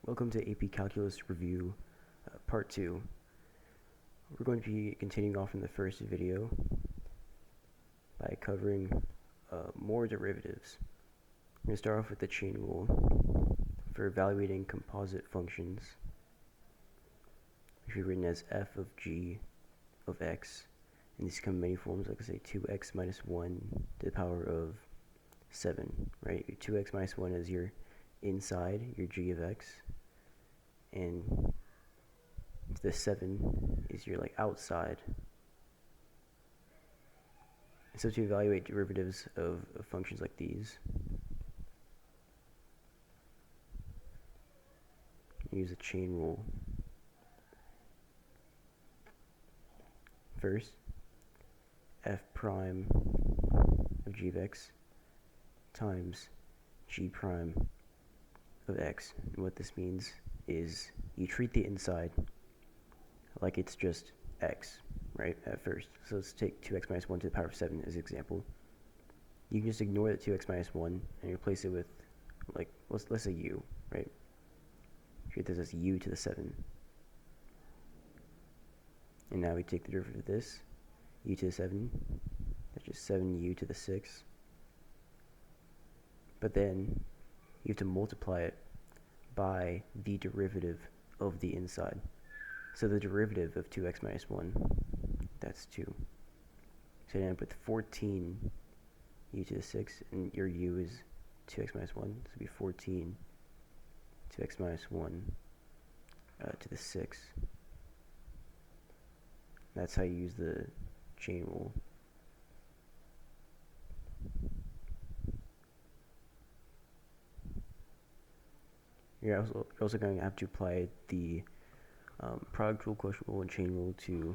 Welcome to AP Calculus Review, Part 2. We're going to be continuing off in the first video by covering more derivatives. We're going to start off with the chain rule for evaluating composite functions, which is written as f of g of x, and these come in many forms, like I say 2x minus 1 to the power of 7, right? Your 2x minus 1 is your inside, your g of x, and the 7 is your outside. So to evaluate derivatives of functions like these, use a chain rule. First, f prime of g of x times g prime of x. And what this means is you treat the inside like it's just x, right, at first. So let's take 2x minus 1 to the power of 7 as an example. You can just ignore the 2x minus 1 and replace it with, let's say u, right? Treat this as u to the 7. And now we take the derivative of this, u to the 7, that's just 7u to the 6. But then you have to multiply it by the derivative of the inside. So the derivative of 2x minus 1, that's 2. So you end up with 14 u to the 6, and your u is 2x minus 1, so it would be 14 2x minus 1 to the 6. That's how you use the chain rule. You're also going to have to apply the product rule, quotient rule, and chain rule to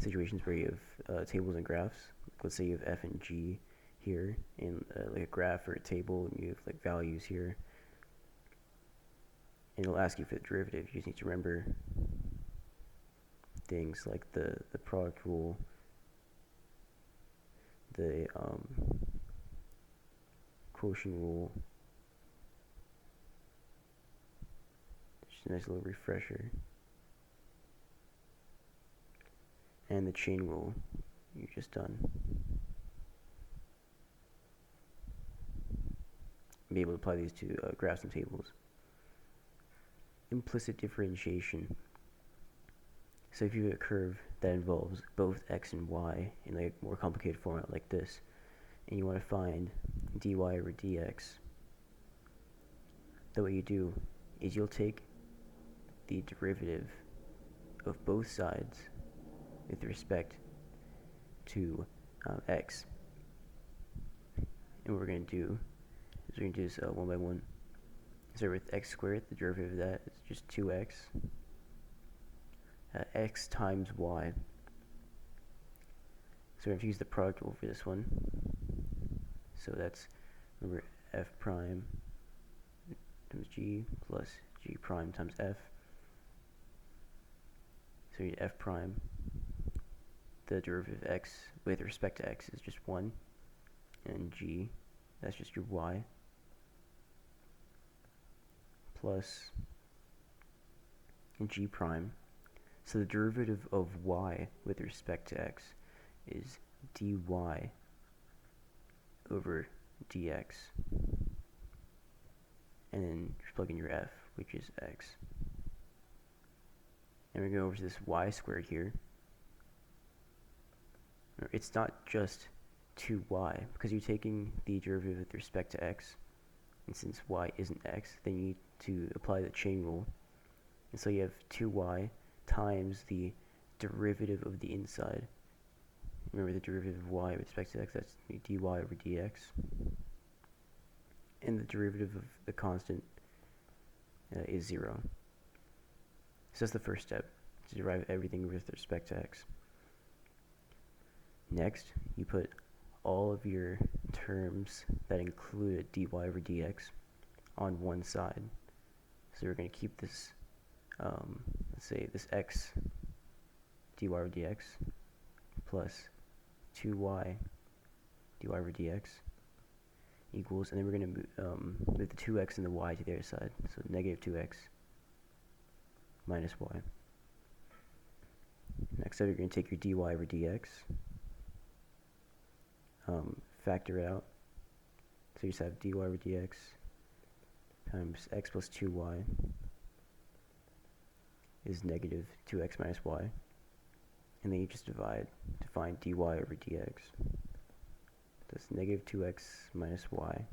situations where you have tables and graphs. Let's say you have f and g here in like a graph or a table, and you have values here. And it'll ask you for the derivative. You just need to remember things like the product rule, the quotient rule. Just a nice little refresher. And the chain rule you're just done. Be able to apply these to graphs and tables. Implicit differentiation. So if you have a curve that involves both x and y in a more complicated format like this, and you want to find dy over dx, then what you do is you'll take the derivative of both sides with respect to x. And what we're going to do is we're going to do this one by one. Start with x squared, the derivative of that is just 2x. X times y. So we're going to use the product rule for this one. So that's, remember, f prime times g plus g prime times f. So you need f prime. The derivative of x with respect to x is just 1. And g, that's just your y. Plus g prime. So the derivative of y with respect to x is dy over dx. And then just plug in your f, which is x. And we're going over to this y squared here. It's not just 2y, because you're taking the derivative with respect to x. And since y isn't x, then you need to apply the chain rule. And so you have 2y times the derivative of the inside. Remember, the derivative of y with respect to x, that's dy over dx. And the derivative of the constant is 0. So that's the first step, to derive everything with respect to x. Next, you put all of your terms that include dy over dx on one side. So we're going to keep this, let's say this x dy over dx plus 2y dy over dx equals, and then we're going to move the 2x and the y to the other side. So negative 2x minus y. Next up, you're going to take your dy over dx, factor it out. So you just have dy over dx times x plus 2y is negative 2x minus y. And then you just divide to find dy over dx. That's negative 2x minus y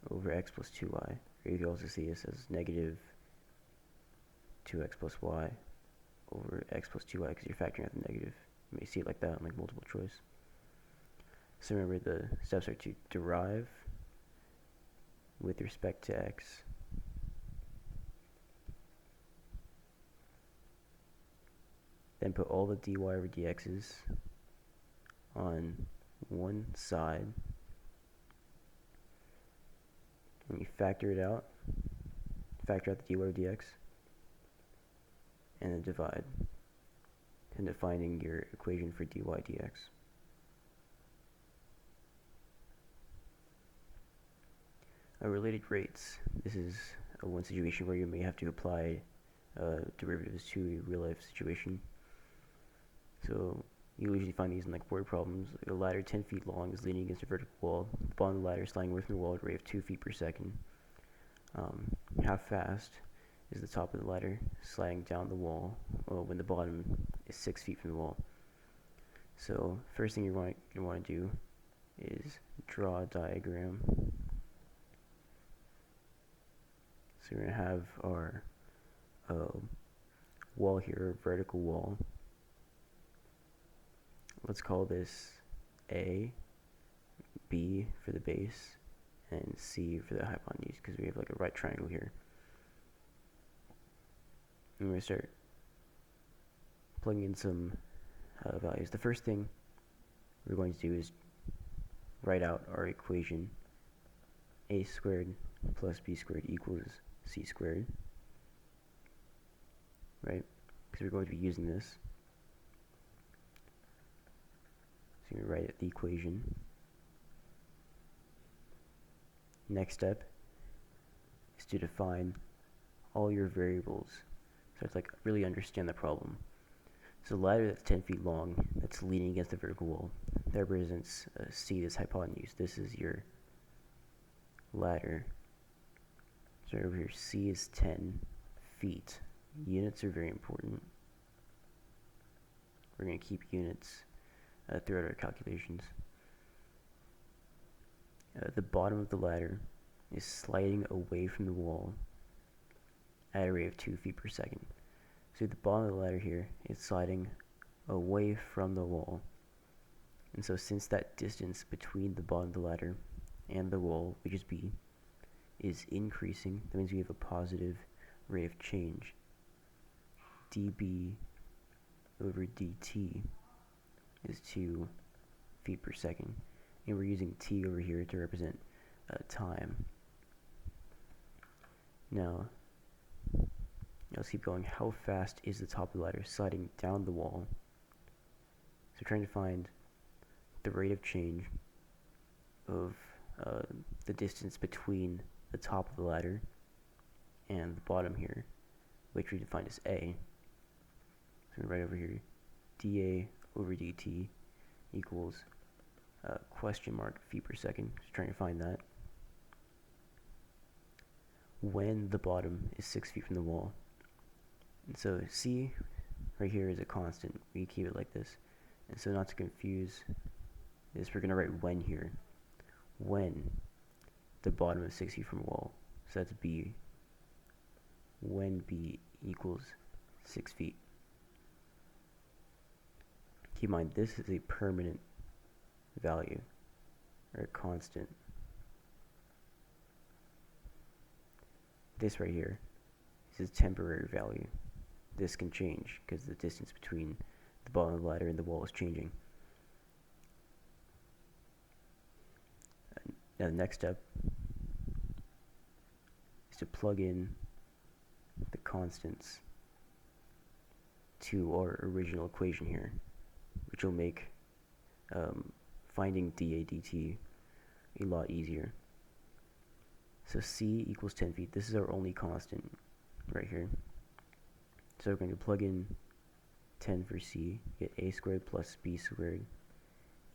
over x plus 2y. Or you can also see this as negative 2x plus y over x plus 2y because you're factoring out the negative. You may see it like that, like multiple choice. So remember, the steps are to derive with respect to x, then put all the dy over dx's on one side, and you factor it out, factor out the dy over dx, and then divide, and finding your equation for dy dx. Related rates. This is one situation where you may have to apply derivatives to a real life situation. So you usually find these in like word problems. Like a ladder 10 feet long is leaning against a vertical wall. The bottom of the ladder is sliding away from the wall at a rate of 2 feet per second. How fast is the top of the ladder sliding down the wall when the bottom is 6 feet from the wall? So first thing you want to do is draw a diagram. So we're going to have our wall here, vertical wall. Let's call this A, B for the base, and C for the hypotenuse, because we have like a right triangle here. And we're going to start plugging in some values. The first thing we're going to do is write out our equation. A squared plus B squared equals C squared, right? Because we're going to be using this. So you're going to write the equation. Next step is to define all your variables. So it's like really understand the problem. So the ladder that's 10 feet long, that's leaning against the vertical wall, that represents C, this hypotenuse. This is your ladder. So over here, C is 10 feet. Units are very important. We're going to keep units throughout our calculations. The bottom of the ladder is sliding away from the wall at a rate of 2 feet per second. So the bottom of the ladder here is sliding away from the wall. And so since that distance between the bottom of the ladder and the wall, which is B, is increasing, that means we have a positive rate of change. dB over dt is 2 feet per second. And we're using t over here to represent time. Now, let's keep going. How fast is the top of the ladder sliding down the wall? So we're trying to find the rate of change of the distance between the top of the ladder and the bottom here, which we define as A. So right over here, dA over dt equals question mark feet per second. Just trying to find that when the bottom is 6 feet from the wall. And so C right here is a constant. We keep it like this. And so not to confuse this, we're going to write when here. When the bottom is 6 feet from the wall. So that's B. When B equals 6 feet. Keep in mind, this is a permanent value, or a constant. This right here is a temporary value. This can change because the distance between the bottom of the ladder and the wall is changing. Now the next step is to plug in the constants to our original equation here, which will make finding dA dt a lot easier. So C equals 10 feet. This is our only constant right here. So we're going to plug in 10 for c, get a squared plus b squared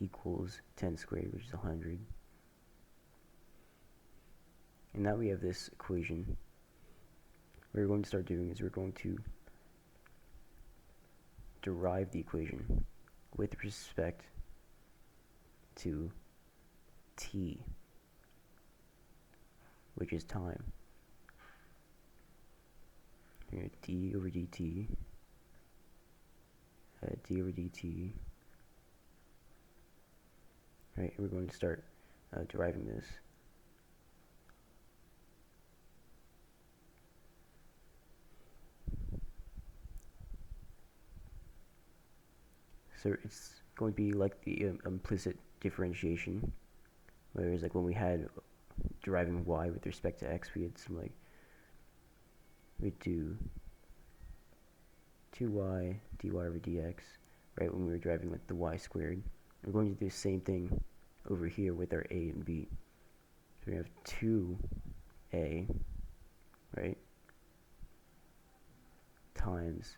equals 10 squared, which is 100. And now we have this equation. What we're going to start doing is we're going to derive the equation with respect to t, which is time. Here, d over dt, d over dt. Right, we're going to start deriving this. So it's going to be like the implicit differentiation, whereas like when we had deriving y with respect to x, we had some like, we'd do 2y dy over dx, right, when we were deriving with the y squared. We're going to do the same thing over here with our a and b. So we have 2a, right, times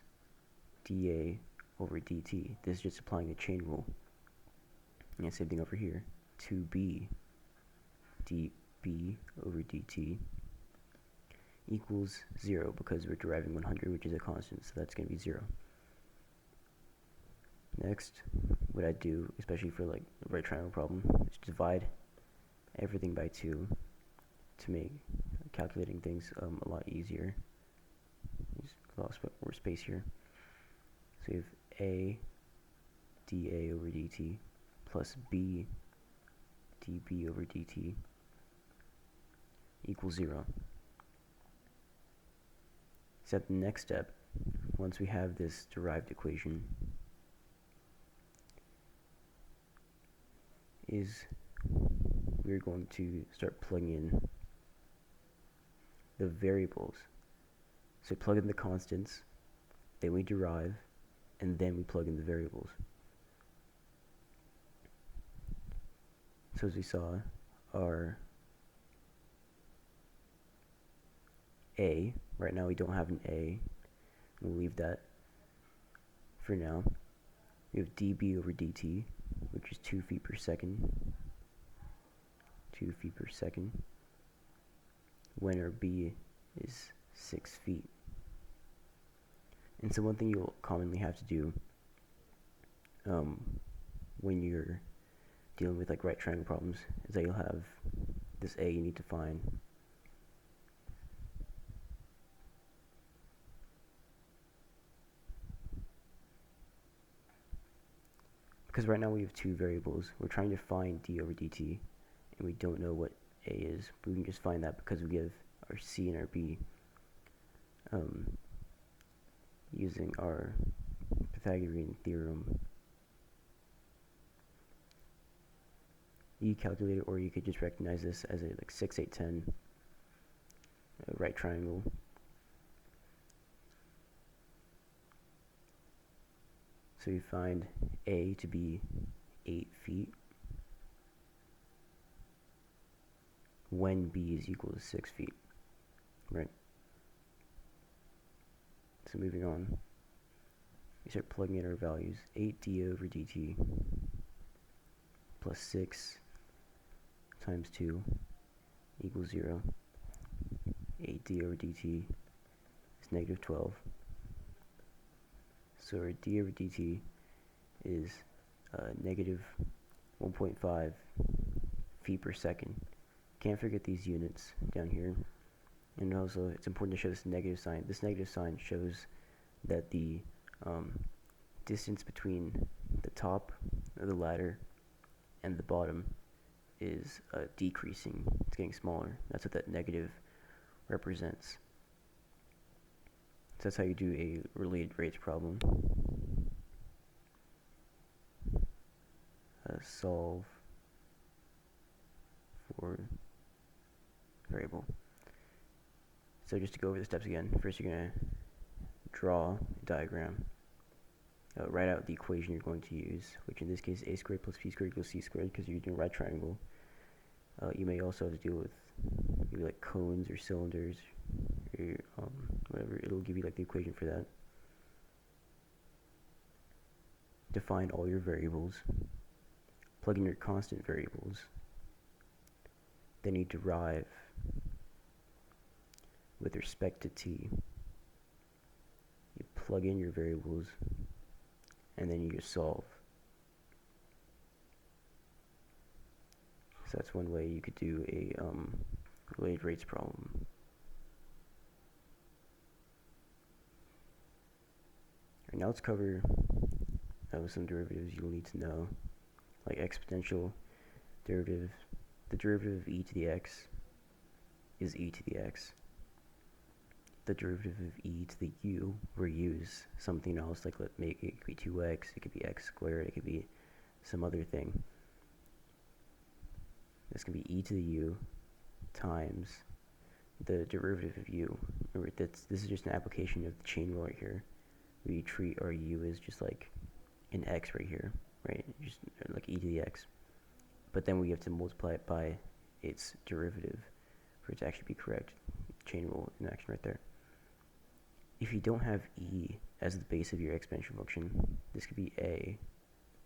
dA over dt. This is just applying the chain rule. And same thing over here. 2b dB over dt equals 0 because we're deriving 100, which is a constant, so that's going to be 0. Next, what I do, especially for like the right triangle problem, is divide everything by 2 to make calculating things a lot easier. Just lost more space here. So we have a dA over dt plus b dB over dt equals 0. Except the next step, once we have this derived equation, is we're going to start plugging in the variables. So plug in the constants, then we derive, and then we plug in the variables. So as we saw, our a, right now we don't have an a, we'll leave that for now. We have dB over dt, which is 2 feet per second, 2 feet per second, when our b is 6 feet. And so one thing you'll commonly have to do when you're dealing with like right triangle problems is that you'll have this a you need to find. Because right now we have two variables. We're trying to find d over dt, and we don't know what a is. But we can just find that because we give our c and our b using our Pythagorean theorem. You calculate it, or you could just recognize this as a like 6, 8, 10 right triangle. So you find a to be 8 feet when b is equal to 6 feet, right? So moving on, we start plugging in our values. 8d over dt plus 6 times 2 equals 0. 8d over dt is negative 12. So our d over dt is negative 1.5 feet per second. Can't forget these units down here. And also, it's important to show this negative sign. This negative sign shows that the distance between the top of the ladder and the bottom is decreasing. It's getting smaller. That's what that negative represents. So that's how you do a related rates problem. Solve for variable. So just to go over the steps again, first you're going to draw a diagram. Write out the equation you're going to use, which in this case a squared plus b squared equals c squared because you're doing right triangle. You may also have to deal with maybe like cones or cylinders or whatever. It'll give you like the equation for that. define all your variables, plug in your constant variables, then you derive with respect to t. You plug in your variables, and then you just solve. So that's one way you could do a related rates problem. Alright, now let's cover some derivatives you'll need to know, like exponential derivative. The derivative of e to the x is e to the x. The derivative of e to the u, we'll use something else, like it could be 2x, it could be x squared, it could be some other thing. This can be e to the u times the derivative of u. Remember, this is just an application of the chain rule right here. We treat our u as just like an x right here, right? Just like e to the x. But then we have to multiply it by its derivative for it to actually be correct. Chain rule in action right there. If you don't have e as the base of your exponential function, this could be a,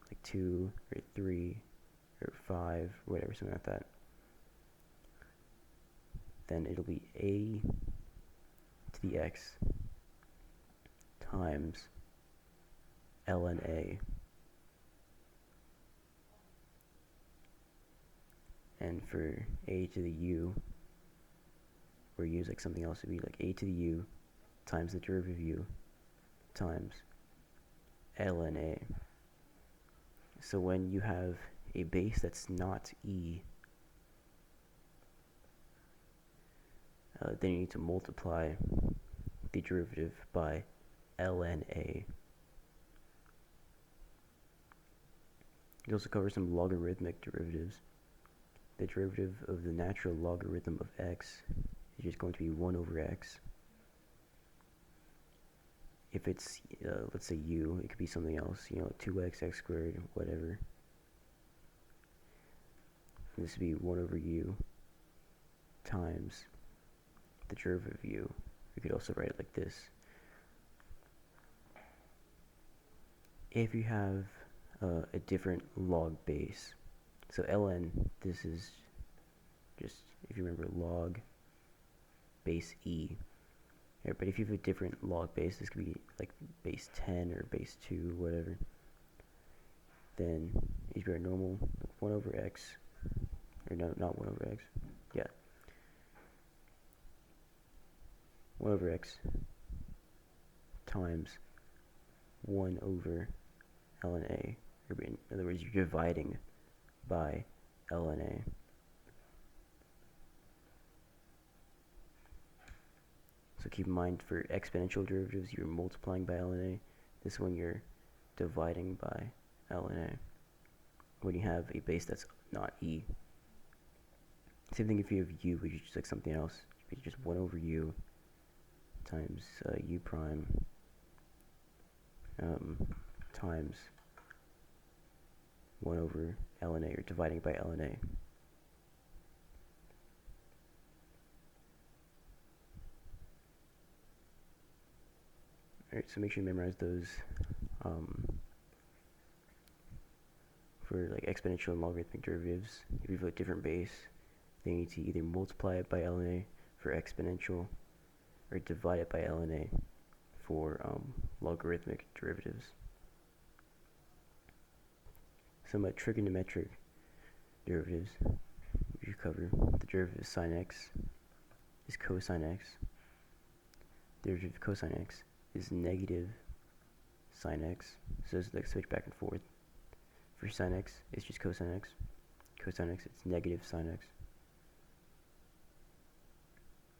like 2 or 3 or 5 or whatever, something like that. Then it'll be a to the x times ln a. And for a to the u, or use like something else, would be like a to the u times the derivative of u times ln a. So when you have a base that's not e, then you need to multiply the derivative by ln a. You also cover some logarithmic derivatives. The derivative of the natural logarithm of x is just going to be 1 over x. If it's, let's say u, it could be something else, 2x, x squared, whatever. And this would be 1 over u times the derivative of u. We could also write it like this. If you have a different log base, so ln, this is just, if you remember, log base e. Yeah, but if you have a different log base, this could be like base 10 or base 2, whatever, then if you're normal, 1 over x, or no, not 1 over x, yeah, 1 over x times 1 over ln a, or in other words, you're dividing by ln a. So keep in mind, for exponential derivatives, you're multiplying by ln a. This one, you're dividing by ln a when you have a base that's not e. Same thing if you have u, which is just like something else. It's just 1 over u times u prime times 1 over ln a, or dividing by ln a. Alright, so make sure you memorize those for like exponential and logarithmic derivatives. If you have a different base, then you need to either multiply it by ln a for exponential, or divide it by ln a for logarithmic derivatives. Some trigonometric derivatives we cover. The derivative of sine x is cosine x. The derivative of cosine x is negative sine x. So it's like switch back and forth. For sine x, it's just cosine x. Cosine x, it's negative sine x.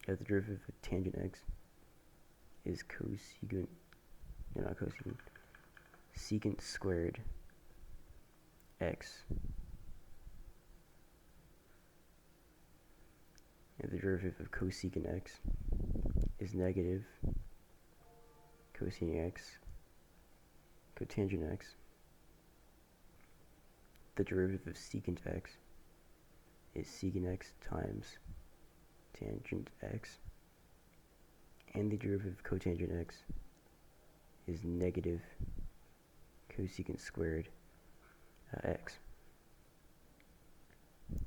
The derivative of tangent x is cosecant, no, not cosecant, secant squared x. And the derivative of cosecant x is negative cosine x, cotangent x. The derivative of secant x is secant x times tangent x. And the derivative of cotangent x is negative cosecant squared x.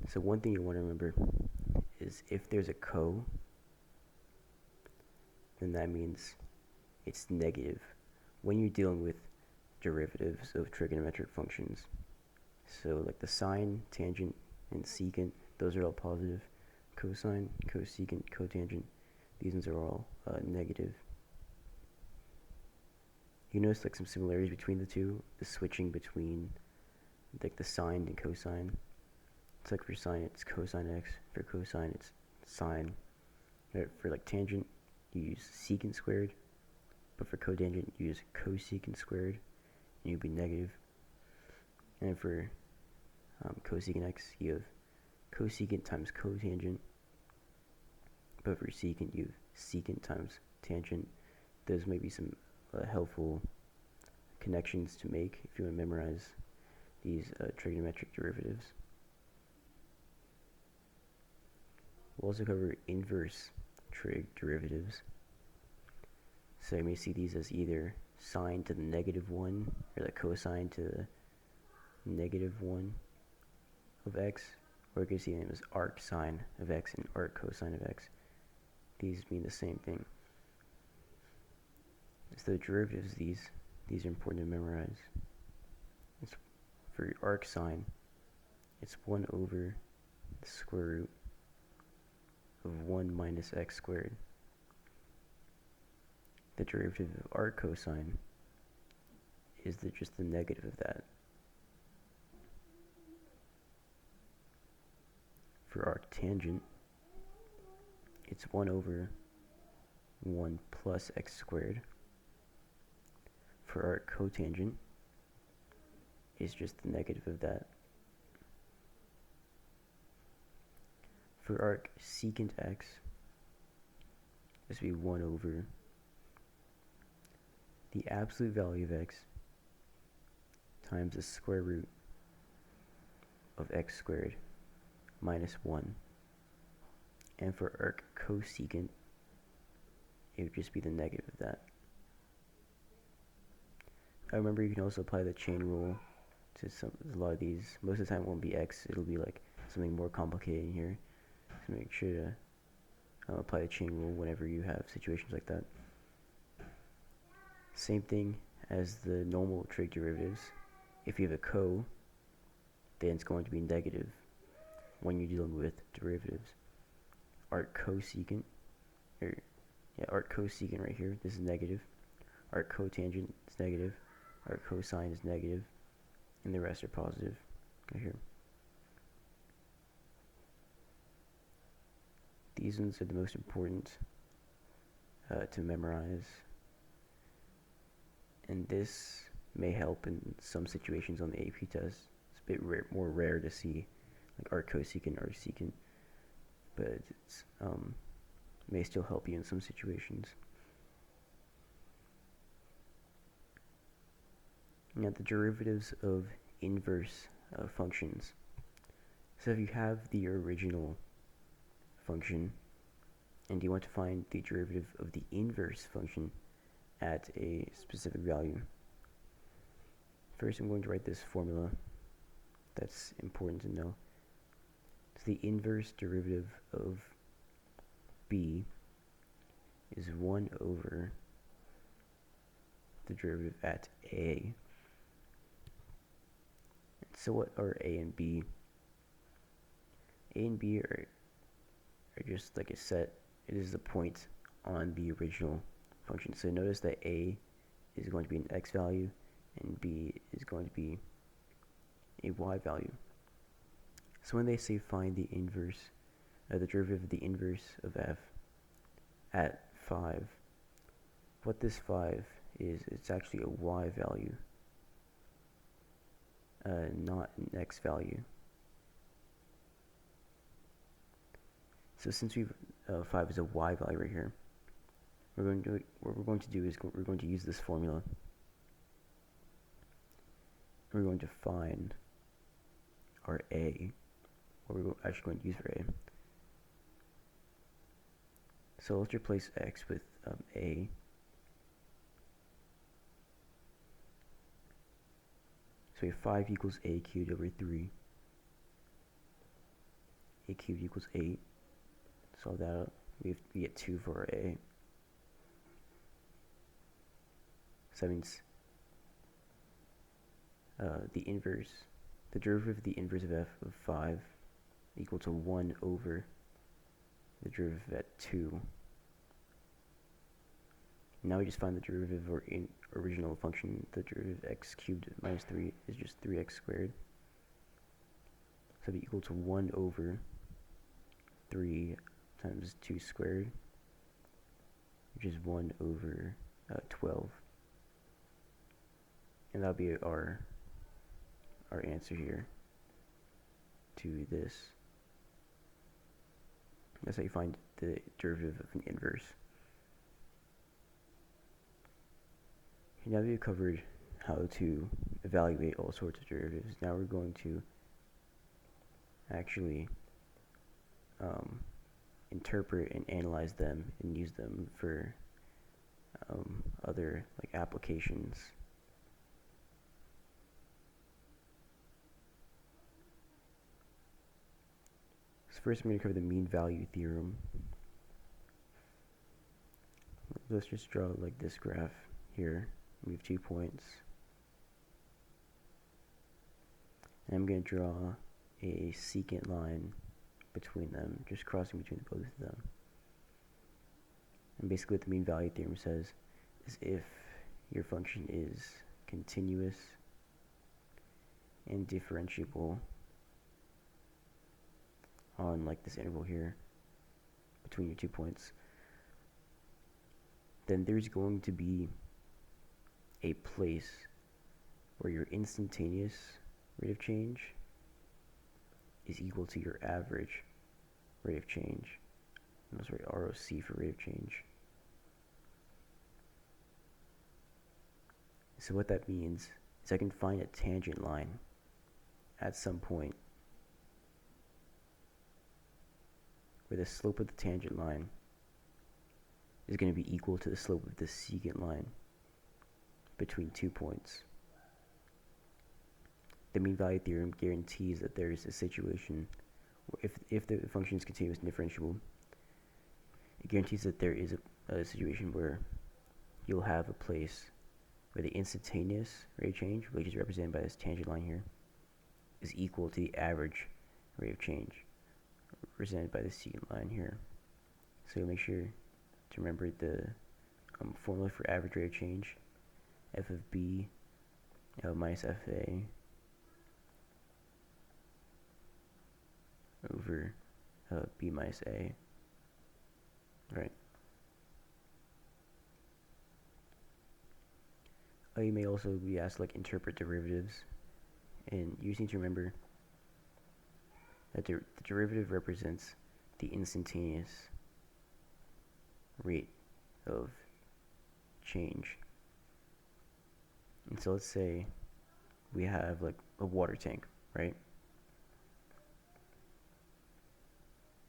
So one thing you want to remember is if there's a then that means it's negative when you're dealing with derivatives of trigonometric functions. So like the sine, tangent, and secant, those are all positive. Cosine, cosecant, cotangent, these ones are all negative. You notice like some similarities between the two, the switching between like the sine and cosine. It's like for sine it's cosine x, for cosine it's sine. For like tangent you use secant squared, but for cotangent you use cosecant squared, and you'd be negative. And for cosecant x you have cosecant times cotangent, but for secant you have secant times tangent. Those may be some helpful connections to make if you want to memorize these trigonometric derivatives. We'll also cover inverse trig derivatives. So you may see these as either sine to the -1 or the cosine to the -1 of x, or you can see them as arc sine of x and arc cosine of x. These mean the same thing. So the derivatives, these are important to memorize. It's for your arc sine, it's 1 over the square root of 1 minus x squared. The derivative of arc cosine is just the negative of that. For arc tangent, it's 1 over 1 plus x squared. For arc cotangent, is just the negative of that. For arc secant x, this would be 1 over the absolute value of x times the square root of x squared minus 1. And for arc cosecant, it would just be the negative of that. I remember you can also apply the chain rule to a lot of these. Most of the time it won't be x, it'll be like something more complicated in here. So make sure to apply the chain rule whenever you have situations like that. Same thing as the normal trig derivatives. If you have a then it's going to be negative when you're dealing with derivatives. Arc cosecant, arc cosecant right here, this is negative. Arc cotangent is negative. Arc cosine is negative, and the rest are positive right here. These ones are the most important to memorize, and this may help in some situations on the AP test. It's a bit more rare to see like arc cosecant, arc secant, but it's may still help you in some situations. Now the derivatives of inverse functions. So if you have the original function and you want to find the derivative of the inverse function at a specific value, first I'm going to write this formula that's important to know. So the inverse derivative of b is 1 over the derivative at a. So what are a and b? A and b are just like a set. It is the point on the original function. So notice that a is going to be an x value and b is going to be a y value. So when they say find the inverse, the derivative of the inverse of f at 5, what this 5 is, it's actually a y value, not an x value. So since we've 5 is a y value right here, what we're going to do is we're going to use this formula. We're going to find our a, what we're actually going to use for a. So let's replace x with a. we have 5 equals a cubed over 3. A cubed equals 8. Solve that out. We get 2 for our a. So that means the derivative of the inverse of f of 5 equal to 1 over the derivative at 2. Now we just find the derivative or original function. The derivative of x cubed minus 3 is just 3x squared. So it'll be equal to 1 over 3 times 2 squared, which is 1 over 12. And that'll be our answer here to this. That's how you find the derivative of an inverse. Now that we've covered how to evaluate all sorts of derivatives, now we're going to actually interpret and analyze them and use them for other applications. So first I'm going to cover the mean value theorem. Let's just draw this graph here. We have 2 points. And I'm going to draw a secant line between them, just crossing between both of them. And basically what the mean value theorem says is if your function is continuous and differentiable on this interval here between your 2 points, then there's going to be a place where your instantaneous rate of change is equal to your average rate of change. And that's right, ROC for rate of change. So what that means is I can find a tangent line at some point where the slope of the tangent line is going to be equal to the slope of the secant line between 2 points. The mean value theorem guarantees that there is a situation where if the function is continuous and differentiable, it guarantees that there is a situation where you'll have a place where the instantaneous rate of change, which is represented by this tangent line here, is equal to the average rate of change, represented by the secant line here. So you'll make sure to remember the formula for average rate of change, f of b minus fa over b minus a, right? You may also be asked interpret derivatives, and you just need to remember that the derivative represents the instantaneous rate of change. And so let's say we have a water tank, right?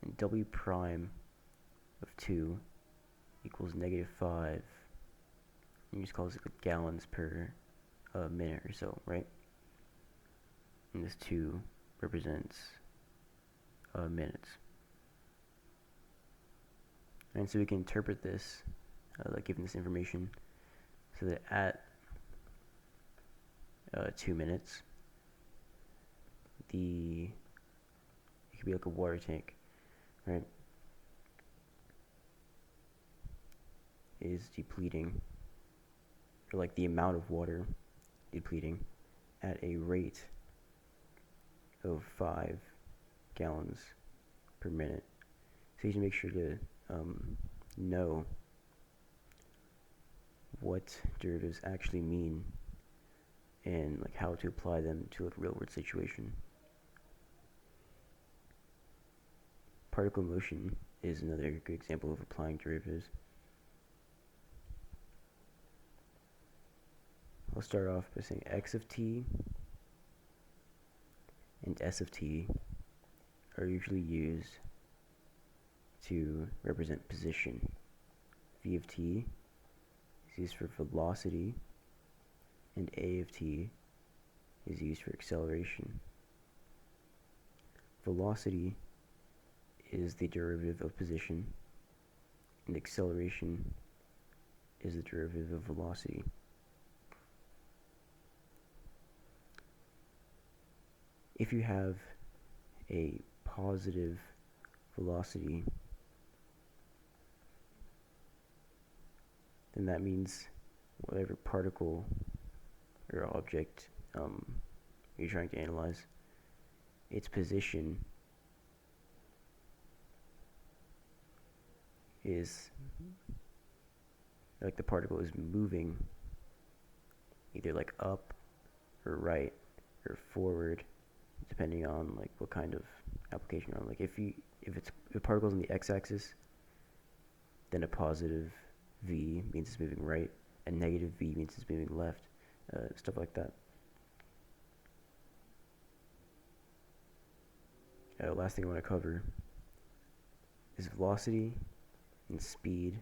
And W prime of 2 equals -5. You just call this gallons per minute or so, right? And this 2 represents minutes. And so we can interpret this, given this information, so that at 2 minutes, it could be like a water tank, right? Is depleting, or the amount of water depleting at a rate of 5 gallons per minute. So you should make sure to know what derivatives actually mean and how to apply them to a real world situation. Particle motion is another good example of applying derivatives. I'll start off by saying x of t and s of t are usually used to represent position. V of t is used for velocity, and a of t is used for acceleration. Velocity is the derivative of position, and acceleration is the derivative of velocity. If you have a positive velocity, then that means whatever particle or object you're trying to analyze, its position is like the particle is moving either like up or right or forward, depending on like what kind of application you're on. Like if the particle's on the x-axis, then a positive v means it's moving right, and negative v means it's moving left, stuff like that. Last thing I want to cover is velocity and speed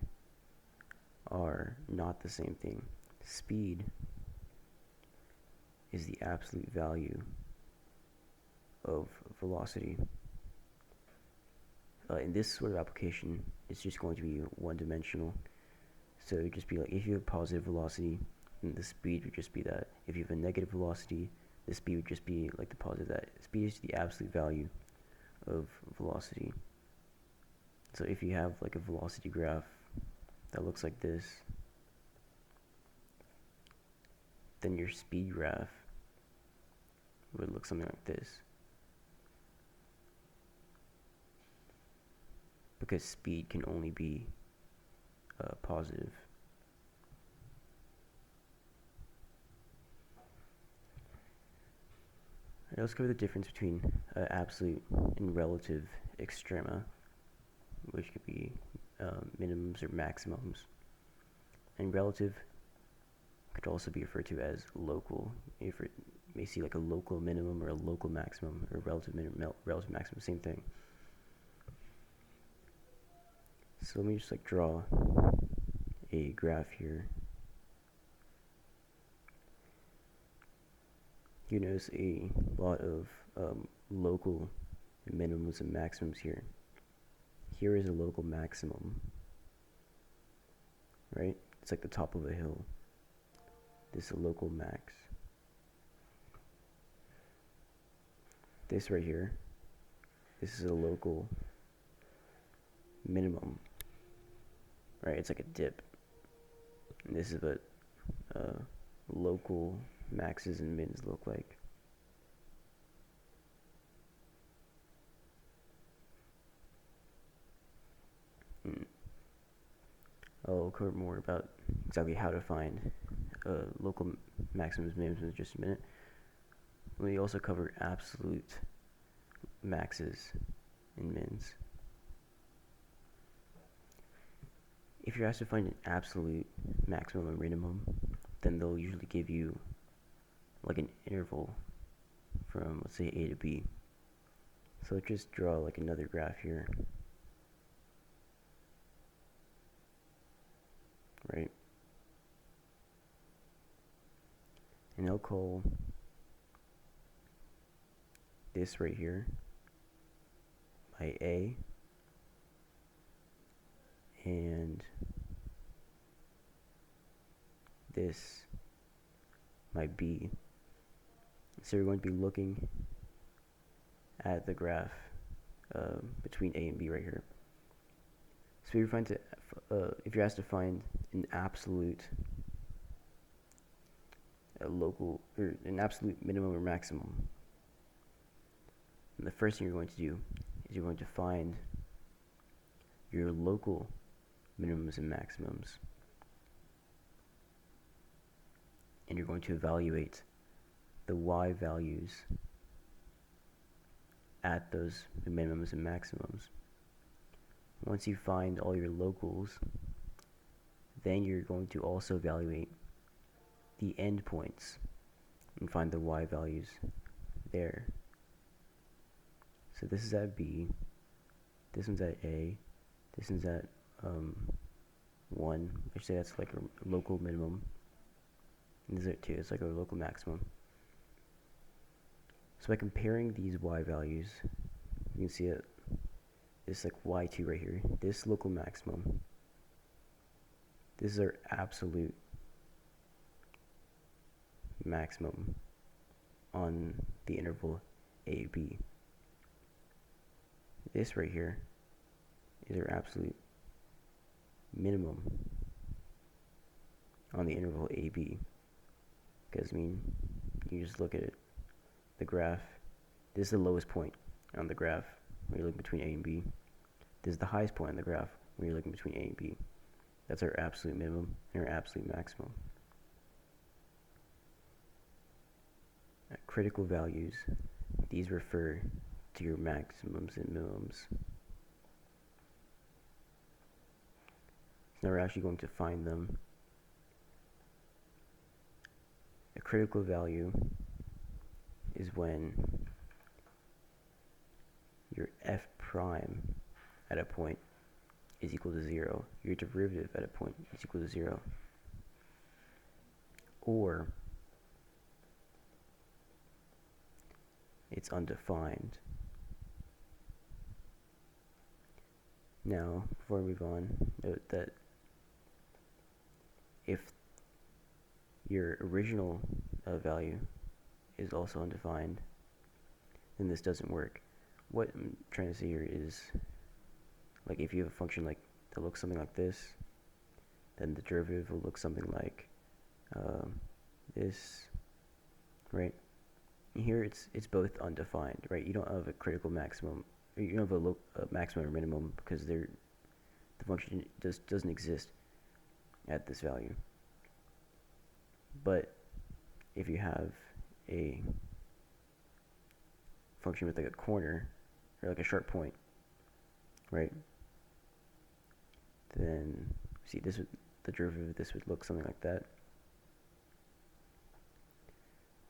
are not the same thing. Speed is the absolute value of velocity. In this sort of application, it's just going to be one-dimensional. So it would just be like if you have positive velocity, then the speed would just be that. If you have a negative velocity, the speed would just be like the positive that. Speed is the absolute value of velocity. So if you have like a velocity graph that looks like this, then your speed graph would look something like this. Because speed can only be positive. Let's cover the difference between absolute and relative extrema, which could be minimums or maximums. And relative could also be referred to as local. You may see like a local minimum or a local maximum, or relative minimum, relative maximum, same thing. So let me just like draw a graph here. You notice a lot of local minimums and maximums here. Here is a local maximum, right? It's like the top of a hill. This is a local max. This right here, this is a local minimum, right? It's like a dip. And this is what local maxes and mins look like. I'll cover more about exactly how to find local maximums and minimums in just a minute. We also cover absolute maxes and mins. If you're asked to find an absolute maximum or minimum, then they'll usually give you like an interval from, let's say, A to B. So let's just draw like another graph here. Right? And I'll call this right here my A, and this my B. So we're going to be looking at the graph between A and B right here. So if you're asked to find an absolute local, or an absolute minimum or maximum, and the first thing you're going to do is you're going to find your local minimums and maximums, and you're going to evaluate the y values at those minimums and maximums. Once you find all your locals, then you're going to also evaluate the endpoints and find the y values there. So this is at B, this one's at A, this one's at 1, I say that's like a local minimum, and this is at 2, it's like a local maximum. So by comparing these y values, you can see it. It's like y2 right here. This local maximum. This is our absolute maximum on the interval a, b. This right here is our absolute minimum on the interval a, b. Because, I mean, you just look at it. The graph, this is the lowest point on the graph when you're looking between a and b. This is the highest point on the graph when you're looking between a and b. That's our absolute minimum and our absolute maximum. Critical values, these refer to your maximums and minimums. So now we're actually going to find them. A critical value is when your f prime at a point is equal to 0. Your derivative at a point is equal to 0. Or it's undefined. Now, before we move on, note that if your original value is also undefined, then this doesn't work. What I'm trying to say here is, like, if you have a function like that looks something like this, then the derivative will look something like this, right? And here it's both undefined, right? You don't have a critical maximum, or you don't have a maximum or minimum, because the function doesn't exist at this value. But if you have a function with like a corner or like a sharp point, right? Then see the derivative of this would look something like that.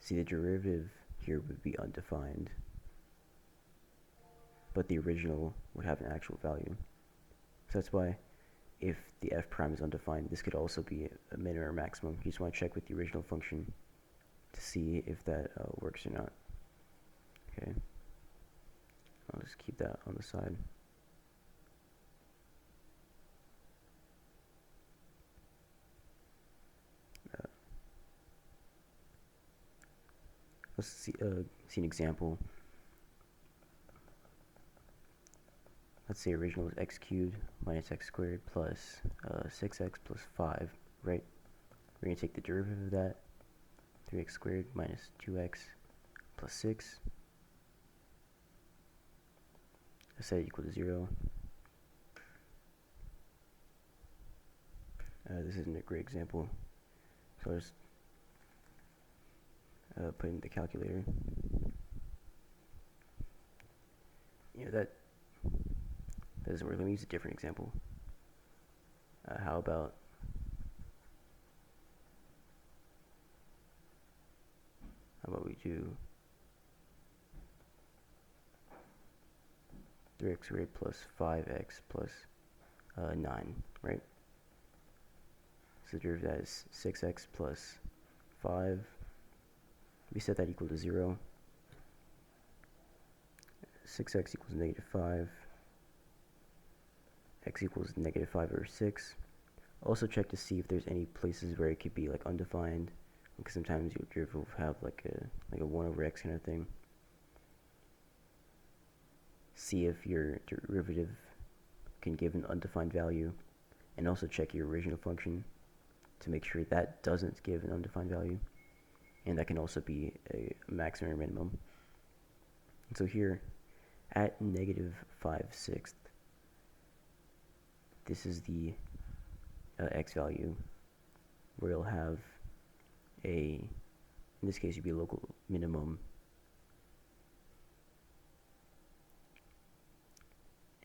See, the derivative here would be undefined, but the original would have an actual value. So that's why if the f prime is undefined, this could also be a minimum or maximum. You just want to check with the original function to see if that works or not. Okay, I'll just keep that on the side. Let's see an example. Let's say original is x cubed minus x squared plus 6x plus 5, right? We're going to take the derivative of that, 3x squared minus 2x plus 6. Let's set it equal to 0. This isn't a great example, so I'll just put in the calculator. You know, that doesn't work. Let me use a different example. How about we do 3x squared plus 5x plus 9, right? So the derivative of that is 6x plus 5. We set that equal to 0. 6x equals negative 5. X equals negative 5 over 6. Also check to see if there's any places where it could be like undefined, because sometimes your derivative will have like a 1 over x kind of thing. See if your derivative can give an undefined value, and also check your original function to make sure that doesn't give an undefined value, and that can also be a maximum or minimum. And so here at negative 5/6, this is the x value, where you'll have in this case you'd be a local minimum,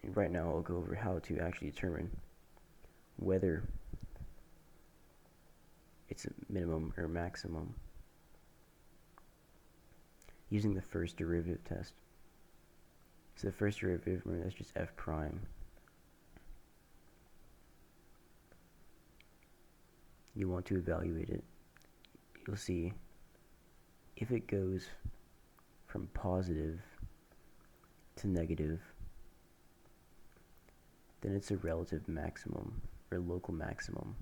and right now I'll go over how to actually determine whether it's a minimum or maximum using the first derivative test. So the first derivative, remember, that's just f prime. You want to evaluate it. You'll see if it goes from positive to negative, then it's a relative maximum or local maximum.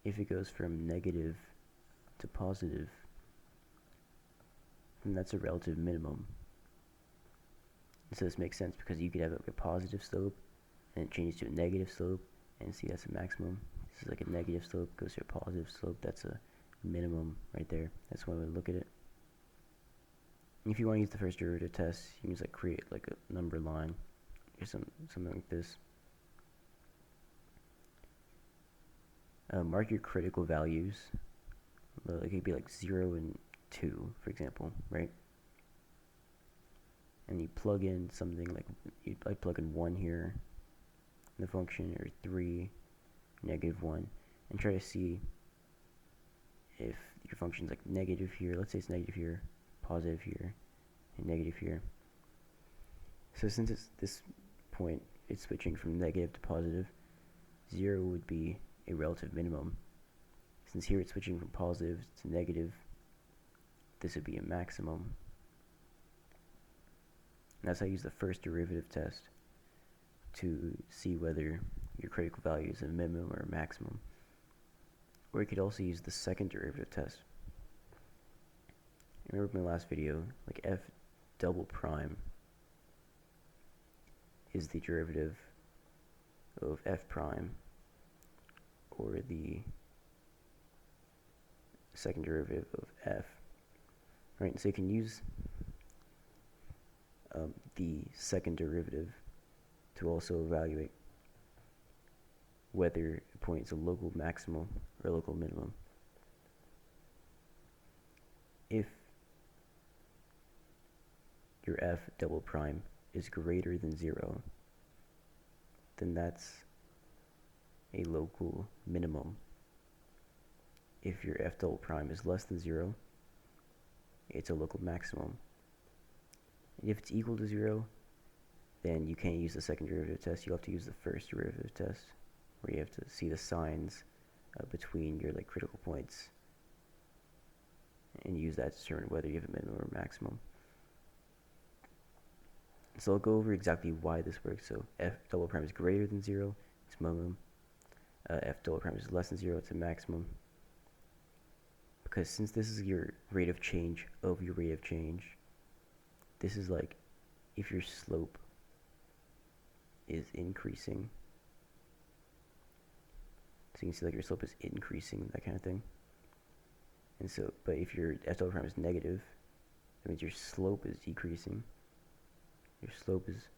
If it goes from negative to positive, then that's a relative minimum. And so this makes sense because you could have like a positive slope and it changes to a negative slope, and see that's a maximum. This is like a negative slope goes to a positive slope, that's a minimum right there. That's one way to look at it. And if you want to use the first derivative test, you can just like create like a number line or something like this. Mark your critical values. It could be like 0 and 2, for example, right? And you plug in something like, you plug in 1 here in the function, or 3, -1, and try to see if your function's like negative here. Let's say it's negative here, positive here, and negative here. So since it's this point, it's switching from negative to positive, 0 would be a relative minimum. Since here it's switching from positive to negative, this would be a maximum. And that's how I use the first derivative test to see whether your critical value is a minimum or a maximum. Or you could also use the second derivative test. Remember my last video, like f double prime is the derivative of f prime, or the second derivative of f. Right, so you can use the second derivative to also evaluate whether a point is a local maximum or a local minimum. If your f double prime is greater than 0, then that's a local minimum. If your f double prime is less than 0, it's a local maximum. And if it's equal to 0, then you can't use the second derivative test. You'll have to use the first derivative test, where you have to see the signs between your like critical points and use that to determine whether you have a minimum or maximum. So I'll go over exactly why this works. So f double prime is greater than 0, it's minimum. F double prime is less than 0, it's a maximum. Because since this is your rate of change of your rate of change, this is like if your slope is increasing. So you can see like your slope is increasing, that kind of thing. And so, but if your f double prime is negative, that means your slope is decreasing. Your slope is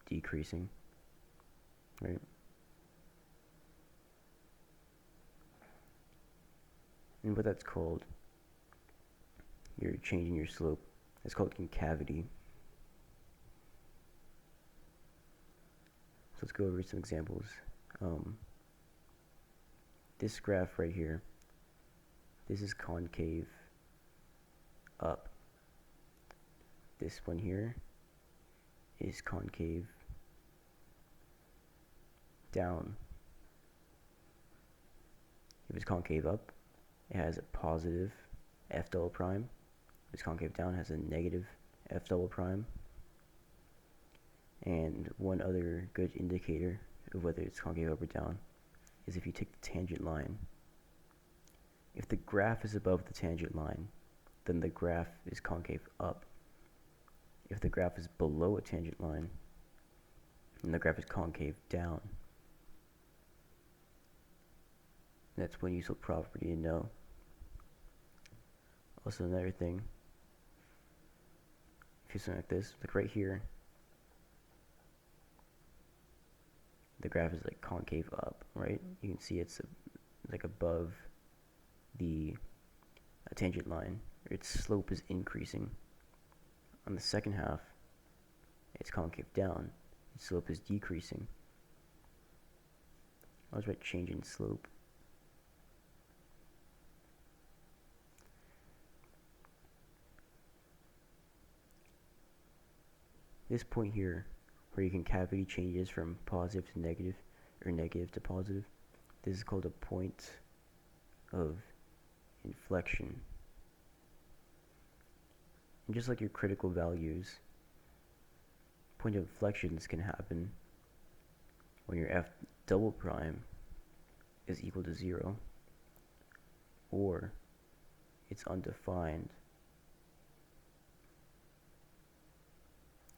decreasing, right? And what that's called, you're changing your slope. It's called concavity. So let's go over some examples. This graph right here, this is concave up. This one here is concave down. If it's concave up, it has a positive f double prime. If it's concave down, it has a negative f double prime. And one other good indicator of whether it's concave up or down is if you take the tangent line. If the graph is above the tangent line, then the graph is concave up. If the graph is below a tangent line, then the graph is concave down. That's one useful property to know. Also another thing, if you something like this, like right here, the graph is like concave up, right? You can see it's like above the tangent line. Its slope is increasing. On the second half, it's concave down. Its slope is decreasing. I was right, change in slope. This point here, where your concavity changes from positive to negative, or negative to positive, this is called a point of inflection. And just like your critical values, point of inflections can happen when your f double prime is equal to 0, or it's undefined.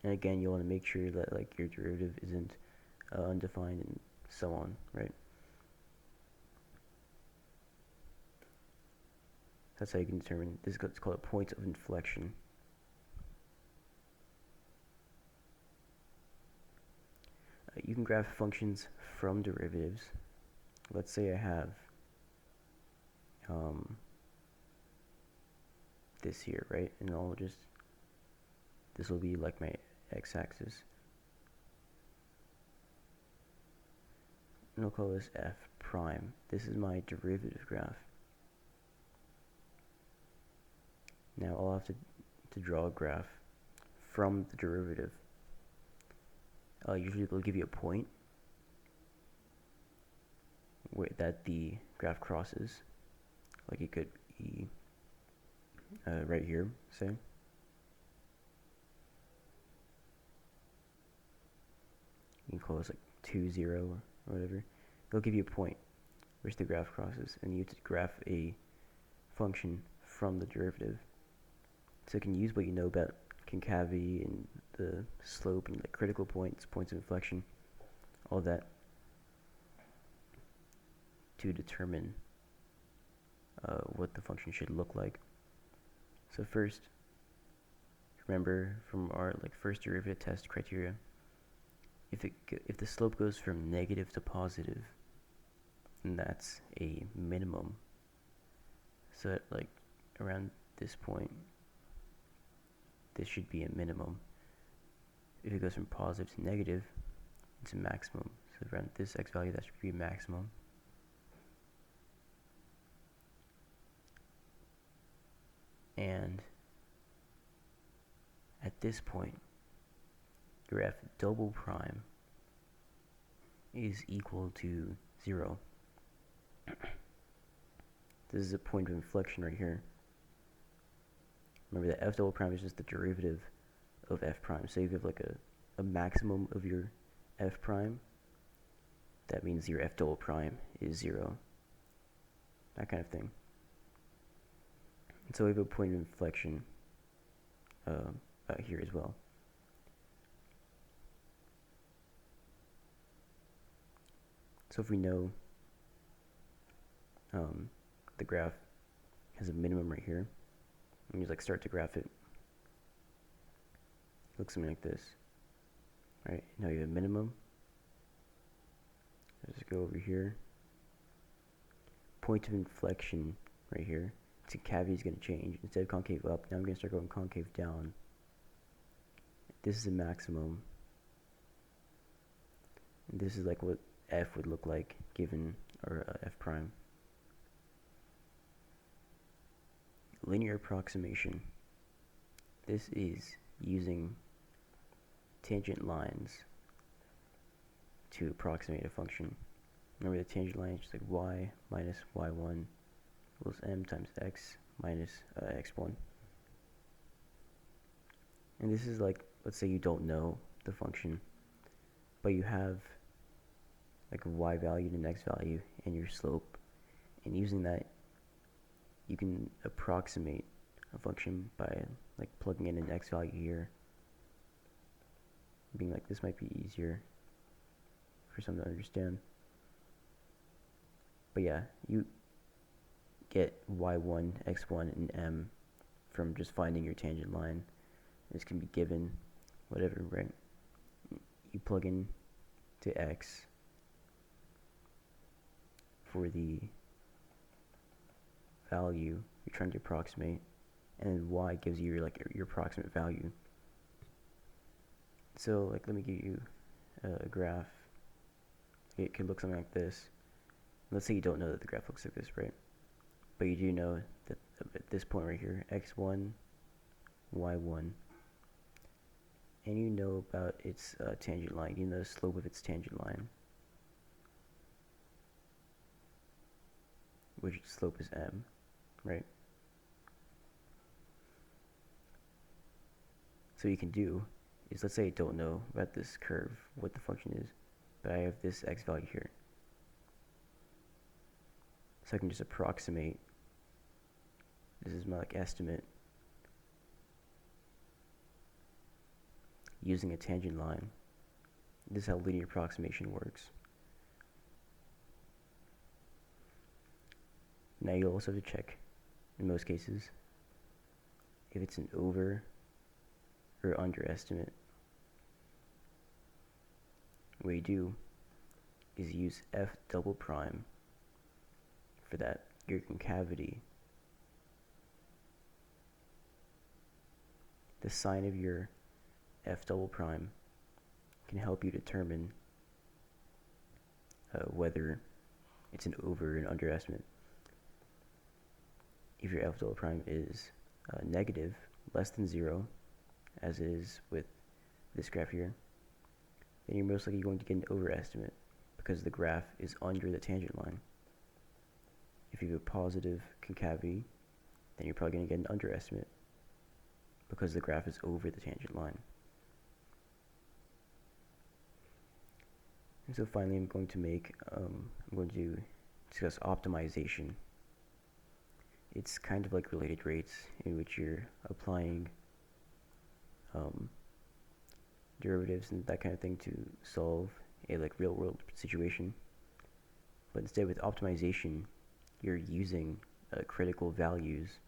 And again, you want to make sure that like your derivative isn't undefined and so on, right? That's how you can determine this. It's called a point of inflection. You can graph functions from derivatives. Let's say I have this here, right? And I'll just, this will be like my x-axis. And I'll call this f prime. This is my derivative graph. Now I'll have to draw a graph from the derivative. Usually they'll give you a point that the graph crosses. Like it could be right here, say. You can call this like 2, 0 or whatever. They'll give you a point which the graph crosses, and you have to graph a function from the derivative. So you can use what you know about concavity and the slope and the critical points, points of inflection, all that, to determine what the function should look like. So first, remember from our first derivative test criteria, if the slope goes from negative to positive, then that's a minimum. So at around this point, this should be a minimum. If it goes from positive to negative, it's a maximum. So around this x value, that should be a maximum. And at this point, your f double prime is equal to 0. This is a point of inflection right here. Remember that f double prime is just the derivative of f prime. So if you have a maximum of your f prime, that means your f double prime is 0. That kind of thing. And so we have a point of inflection out here as well. So if we know the graph has a minimum right here, and you start to graph it, looks something like this, right? Now you have a minimum. Let's just go over here. Point of inflection right here. Concavity is going to change. Instead of concave up, now I'm going to start going concave down. This is a maximum. And this is what f would look like given our f prime. Linear approximation. This is using tangent lines to approximate a function. Remember the tangent line is just y minus y1 equals m times x minus x1. And this is let's say you don't know the function, but you have a y value and an x value and your slope, and using that you can approximate a function by plugging in an x value here, being this might be easier for some to understand. But yeah, you get y1, x1, and m from just finding your tangent line. This can be given whatever, right? You plug in to x for the value you're trying to approximate, and then y gives you your approximate value. So let me give you a graph. It could look something like this. Let's say you don't know that the graph looks like this, right? But you do know that at this point right here, x1, y1, and you know about its tangent line. You know the slope of its tangent line, which slope is m, right? So what you can do is, let's say I don't know about this curve, what the function is, but I have this x value here. So I can just approximate. This is my estimate using a tangent line. This is how linear approximation works. Now you'll also have to check, in most cases, if it's an over or underestimate. What you do is use f double prime for that, your concavity. The sign of your f double prime can help you determine whether it's an over and underestimate. If your f double prime is negative, less than 0, as is with this graph here, then you're most likely going to get an overestimate because the graph is under the tangent line. If you have a positive concavity, then you're probably going to get an underestimate because the graph is over the tangent line. And so finally I'm going to discuss optimization. It's kind of like related rates, in which you're applying derivatives and that kind of thing to solve a real world situation. But instead, with optimization, you're using critical values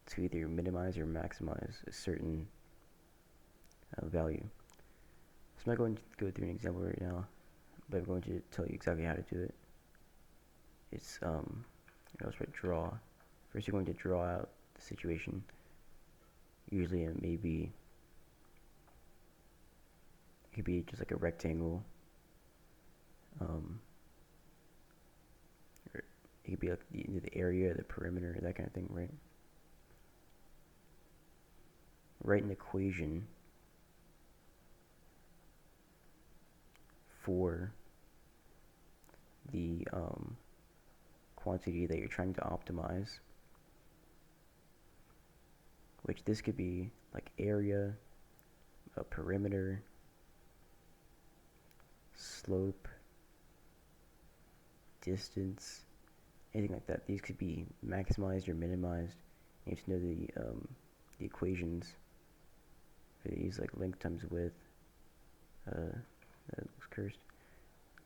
to either minimize or maximize a certain value. So I'm not going to go through an example right now, but I'm going to tell you exactly how to do it. It's let's write draw. First, you're going to draw out the situation. Usually, it could be just like a rectangle. Or it could be like the area, the perimeter, that kind of thing, right? Write an equation for the quantity that you're trying to optimize, which this could be like area, a perimeter, slope, distance, anything like that. These could be maximized or minimized. You have to know the equations for these, like length times width. That looks cursed.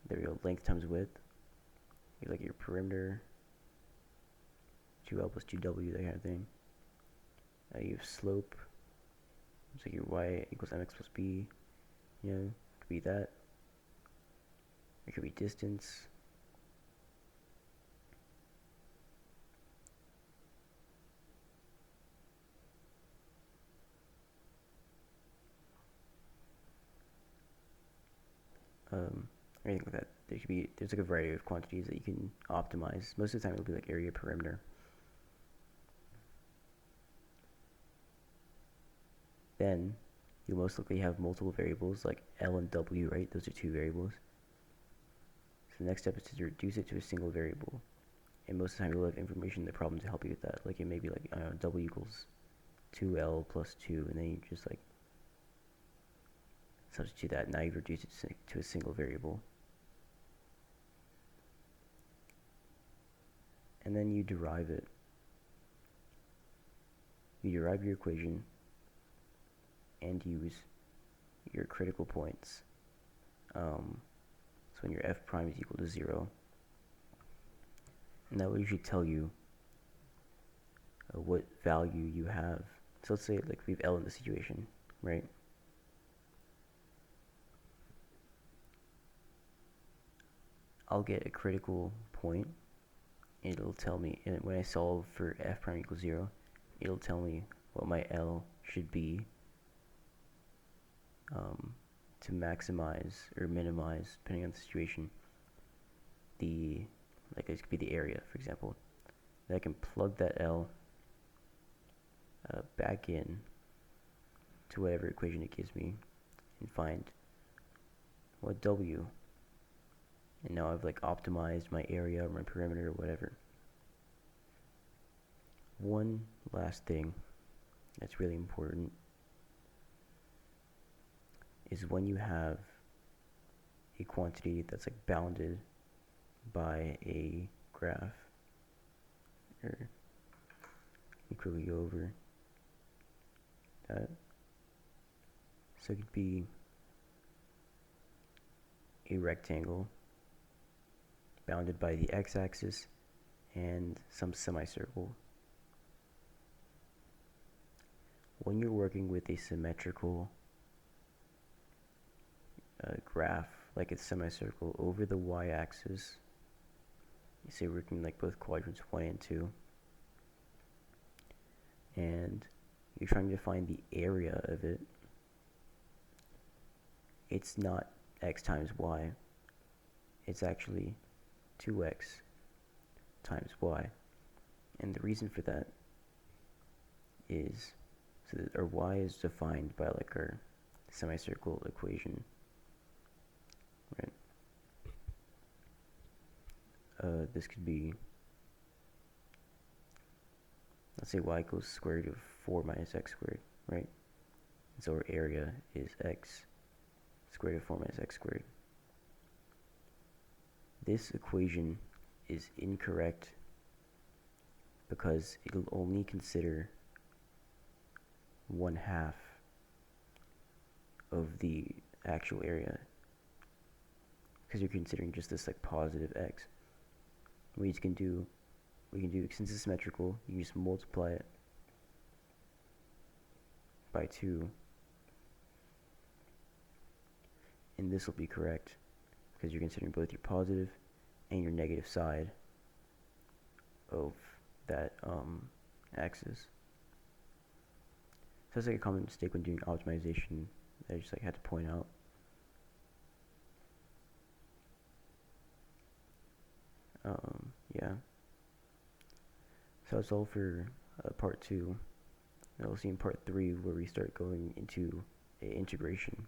There we go. Length times width. You like your perimeter. 2L plus 2W, that kind of thing. You have slope. It's like your y equals mx plus b. You know, it could be that. It could be distance. Anything like that. There's like a variety of quantities that you can optimize. Most of the time it'll be like area, perimeter. Then you'll most likely have multiple variables like L and W, right? Those are two variables. So the next step is to reduce it to a single variable. And most of the time you'll have information in the problem to help you with that. Like it may be like, I don't know, W equals 2L plus 2, and then you just like substitute that. Now you've reduced it to a single variable. And then you derive it. You derive your equation and use your critical points. So when your f prime is equal to 0, and that will usually tell you what value you have. So let's say like we have L in the situation, right? I'll get a critical point. It'll tell me, and when I solve for f prime equals 0, it'll tell me what my L should be to maximize or minimize, depending on the situation, like this could be the area, for example. Then I can plug that L back in to whatever equation it gives me and find what W. And now I've like optimized my area or my perimeter or whatever. One last thing that's really important is when you have a quantity that's like bounded by a graph. Or let me quickly go over that. So it could be a rectangle bounded by the x-axis and some semicircle. When you're working with a symmetrical graph, like a semicircle over the y-axis, you say we're working like both quadrants 1 and 2, and you're trying to find the area of it, it's not x times y, it's actually 2x times y. And the reason for that is so that our y is defined by like our semicircle equation, right? This could be, let's say y equals square root of 4 minus x squared, right? And so our area is x square root of 4 minus x squared. This equation is incorrect because it'll only consider 1/2 of the actual area, because you're considering just this like positive x. We can do, since it's symmetrical, you can just multiply it by 2, and this will be correct because you're considering both your positive and your negative side of that axis. So that's like a common mistake when doing optimization that I just like had to point out. Yeah. So that's all for part 2. And we'll see in part 3 where we start going into integration.